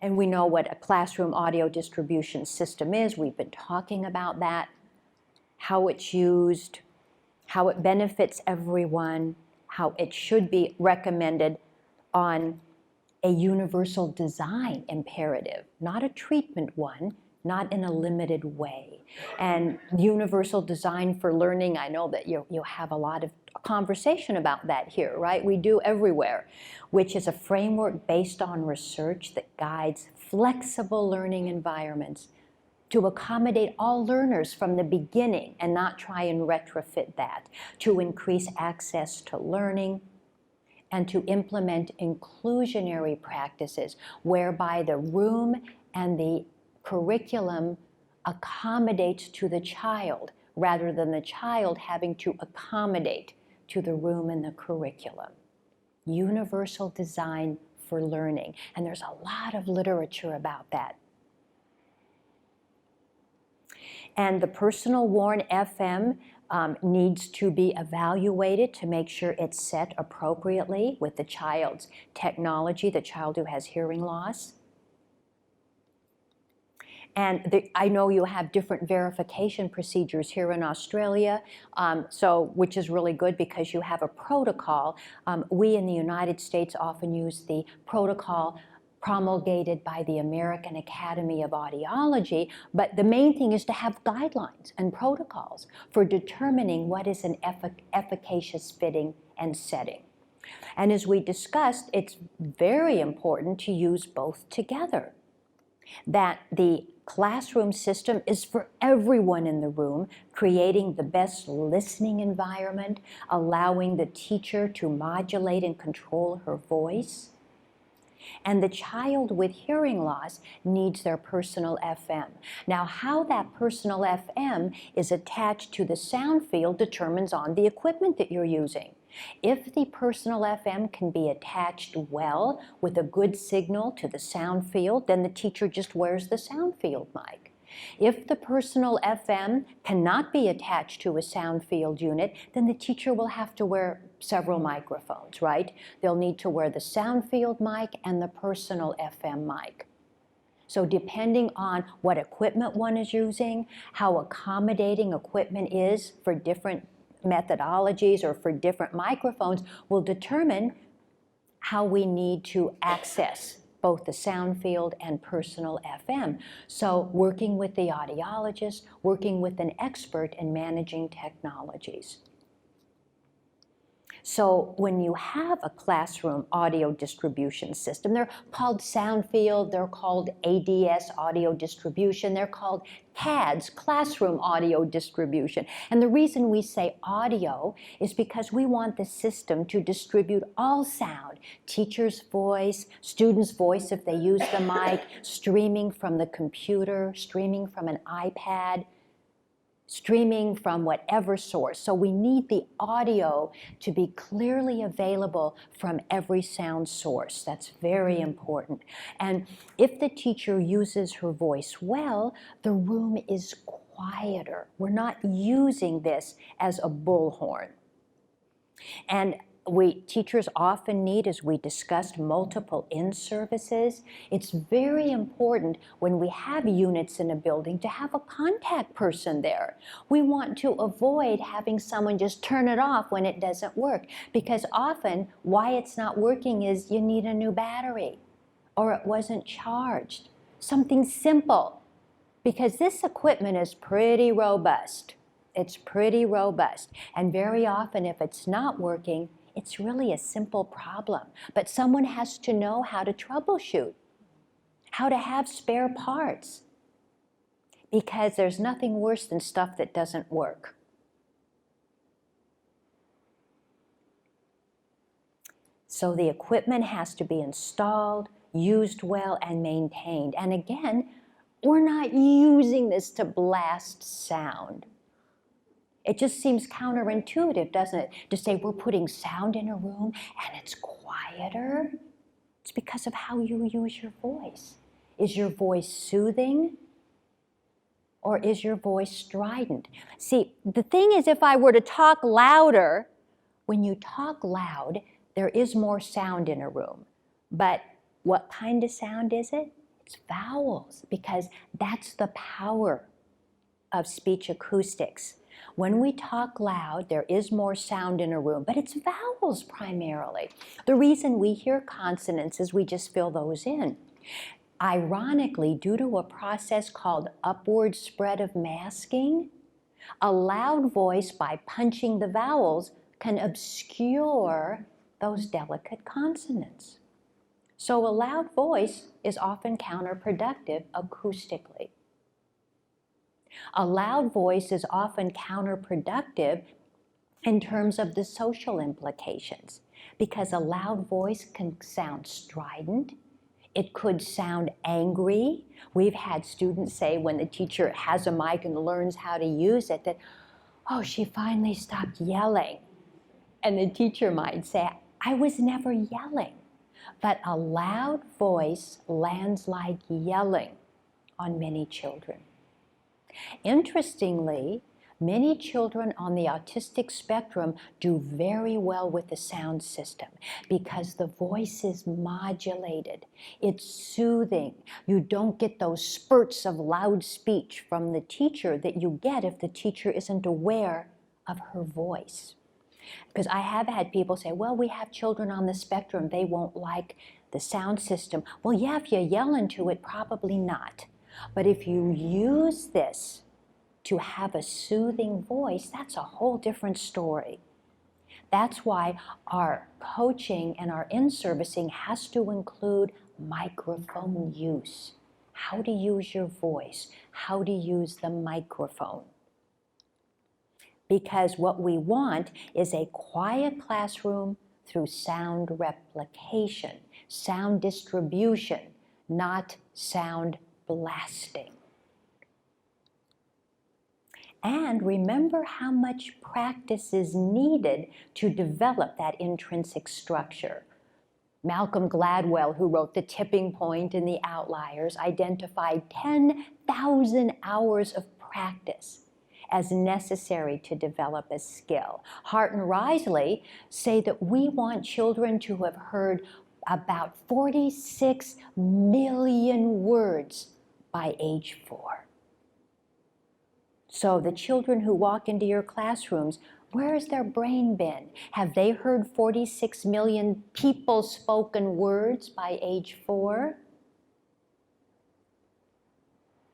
And we know what a classroom audio distribution system is. We've been talking about that, how it's used, how it benefits everyone, how it should be recommended on a universal design imperative, not a treatment one, not in a limited way. And universal design for learning, I know that you'll have a lot of conversation about that here, right? We do everywhere, which is a framework based on research that guides flexible learning environments to accommodate all learners from the beginning and not try and retrofit that, to increase access to learning, and to implement inclusionary practices whereby the room and the curriculum accommodates to the child rather than the child having to accommodate to the room and the curriculum. Universal design for learning, and there's a lot of literature about that. And the personal worn FM needs to be evaluated to make sure it's set appropriately with the child's technology, the child who has hearing loss. And I know you have different verification procedures here in Australia, which is really good because you have a protocol. We in the United States often use the protocol promulgated by the American Academy of Audiology, but the main thing is to have guidelines and protocols for determining what is an efficacious fitting and setting. And as we discussed, it's very important to use both together. That the classroom system is for everyone in the room, creating the best listening environment, allowing the teacher to modulate and control her voice. And the child with hearing loss needs their personal FM. Now, how that personal FM is attached to the sound field determines on the equipment that you're using. If the personal FM can be attached well with a good signal to the sound field, then the teacher just wears the sound field mic. If the personal FM cannot be attached to a sound field unit, then the teacher will have to wear several microphones, right? They'll need to wear the sound field mic and the personal FM mic. So depending on what equipment one is using, how accommodating equipment is for different methodologies or for different microphones will determine how we need to access both the sound field and personal FM. So working with the audiologist, working with an expert in managing technologies. So when you have a classroom audio distribution system, they're called sound field, they're called ADS, audio distribution, they're called CADS, classroom audio distribution. And the reason we say audio is because we want the system to distribute all sound, teacher's voice, student's voice if they use the mic, streaming from the computer, streaming from an iPad, streaming from whatever source. So we need the audio to be clearly available from every sound source. That's very important. And if the teacher uses her voice well, the room is quieter. We're not using this as a bullhorn. And teachers often need, as we discussed, multiple in-services. It's very important when we have units in a building to have a contact person there. We want to avoid having someone just turn it off when it doesn't work, because often why it's not working is you need a new battery or it wasn't charged. Something simple, because this equipment is pretty robust. It's pretty robust, and very often if it's not working, it's really a simple problem, but someone has to know how to troubleshoot, how to have spare parts, because there's nothing worse than stuff that doesn't work. So the equipment has to be installed, used well, and maintained. And again, we're not using this to blast sound. It just seems counterintuitive, doesn't it, to say we're putting sound in a room and it's quieter. It's because of how you use your voice. Is your voice soothing or is your voice strident? See, the thing is, if I were to talk louder, when you talk loud, there is more sound in a room. But what kind of sound is it? It's vowels, because that's the power of speech acoustics. When we talk loud, there is more sound in a room, but it's vowels primarily. The reason we hear consonants is we just fill those in. Ironically, due to a process called upward spread of masking, a loud voice, by punching the vowels, can obscure those delicate consonants. So a loud voice is often counterproductive acoustically. A loud voice is often counterproductive in terms of the social implications, because a loud voice can sound strident. It could sound angry. We've had students say when the teacher has a mic and learns how to use it that, oh, she finally stopped yelling. And the teacher might say, I was never yelling. But a loud voice lands like yelling on many children. Interestingly, many children on the autistic spectrum do very well with the sound system because the voice is modulated. It's soothing. You don't get those spurts of loud speech from the teacher that you get if the teacher isn't aware of her voice. Because I have had people say, well, we have children on the spectrum, they won't like the sound system. Well, yeah, if you yell into it, probably not. But if you use this to have a soothing voice, that's a whole different story. That's why our coaching and our in-servicing has to include microphone use. How to use your voice, how to use the microphone. Because what we want is a quiet classroom through sound replication, sound distribution, not sound blasting. And remember how much practice is needed to develop that intrinsic structure. Malcolm Gladwell, who wrote The Tipping Point and The Outliers, identified 10,000 hours of practice as necessary to develop a skill. Hart and Risley say that we want children to have heard about 46 million words by age 4. So the children who walk into your classrooms, where has their brain been? Have they heard 46 million people's spoken words by age 4?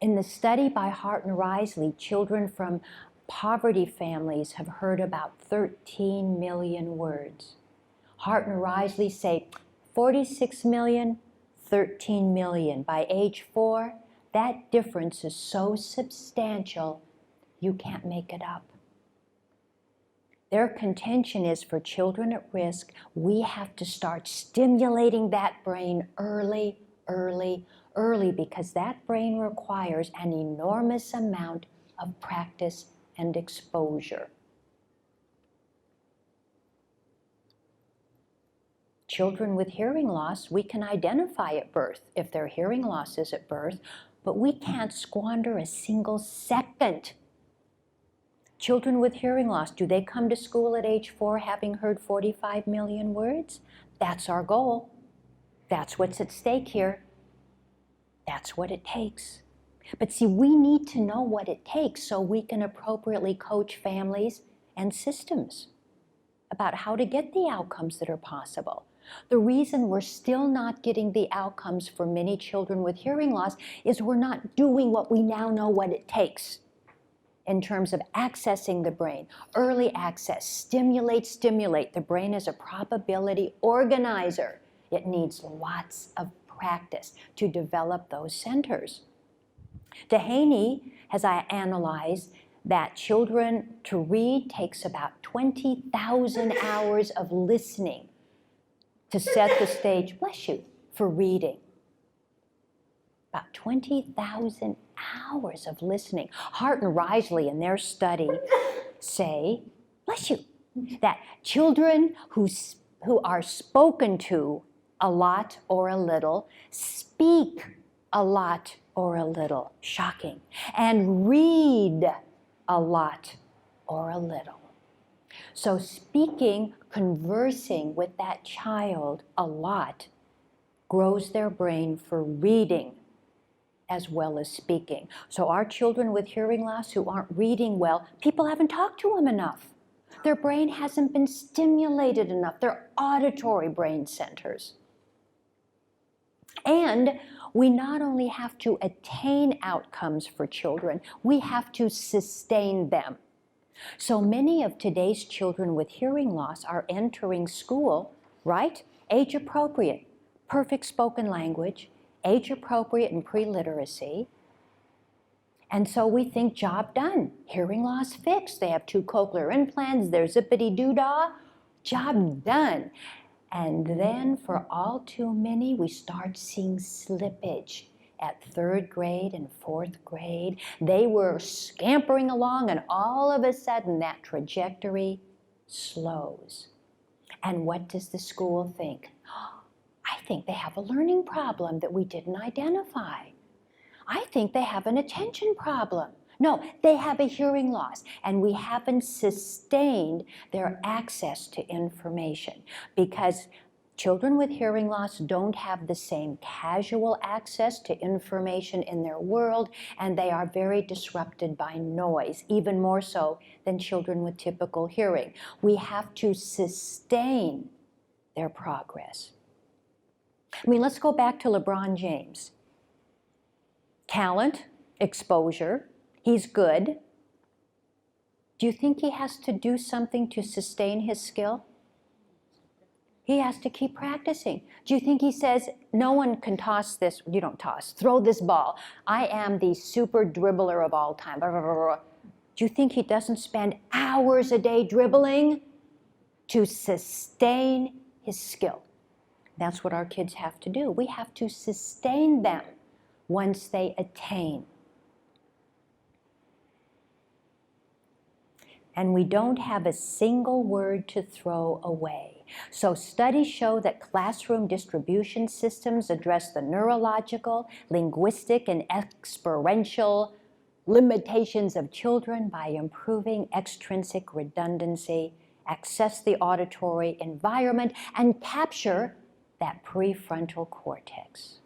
In the study by Hart and Risley, children from poverty families have heard about 13 million words. Hart and Risley say 46 million, 13 million. By age 4, that difference is so substantial, you can't make it up. Their contention is for children at risk, we have to start stimulating that brain early, because that brain requires an enormous amount of practice and exposure. Children with hearing loss, we can identify at birth if their hearing loss is at birth, but we can't squander a single second. Children with hearing loss, do they come to school at age 4 having heard 45 million words? That's our goal. That's what's at stake here. That's what it takes. But see, we need to know what it takes so we can appropriately coach families and systems about how to get the outcomes that are possible. The reason we're still not getting the outcomes for many children with hearing loss is we're not doing what we now know what it takes in terms of accessing the brain. Early access, stimulate. The brain is a probability organizer. It needs lots of practice to develop those centers. Dehaney has analyzed that children to read takes about 20,000 hours of listening to set the stage, bless you, for reading. About 20,000 hours of listening. Hart and Risley in their study say, bless you, that children who are spoken to a lot or a little speak a lot or a little, shocking, and read a lot or a little. So speaking, conversing with that child a lot grows their brain for reading as well as speaking. So our children with hearing loss who aren't reading well, people haven't talked to them enough. Their brain hasn't been stimulated enough, their auditory brain centers. And we not only have to attain outcomes for children, we have to sustain them. So many of today's children with hearing loss are entering school, right? Age appropriate, perfect spoken language, age appropriate and pre-literacy. And so we think job done, hearing loss fixed. They have 2 cochlear implants, they're zippity-doo-dah, job done. And then for all too many, we start seeing slippage. At 3rd grade and 4th grade, they were scampering along, and all of a sudden that trajectory slows. And what does the school think? I think they have a learning problem that we didn't identify. I think they have an attention problem. No, they have a hearing loss, and we haven't sustained their access to information because children with hearing loss don't have the same casual access to information in their world, and they are very disrupted by noise, even more so than children with typical hearing. We have to sustain their progress. I mean, let's go back to LeBron James. Talent, exposure, he's good. Do you think he has to do something to sustain his skill? He has to keep practicing. Do you think he says, no one can toss this, you don't toss, throw this ball. I am the super dribbler of all time. Do you think he doesn't spend hours a day dribbling to sustain his skill? That's what our kids have to do. We have to sustain them once they attain. And we don't have a single word to throw away. So studies show that classroom distribution systems address the neurological, linguistic, and experiential limitations of children by improving extrinsic redundancy, access the auditory environment, and capture that prefrontal cortex.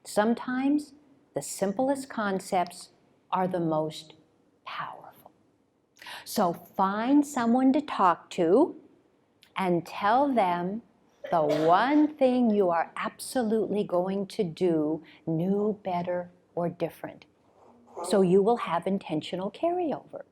Sometimes the simplest concepts are the most powerful. So find someone to talk to and tell them the one thing you are absolutely going to do new, better, or different. So you will have intentional carryover.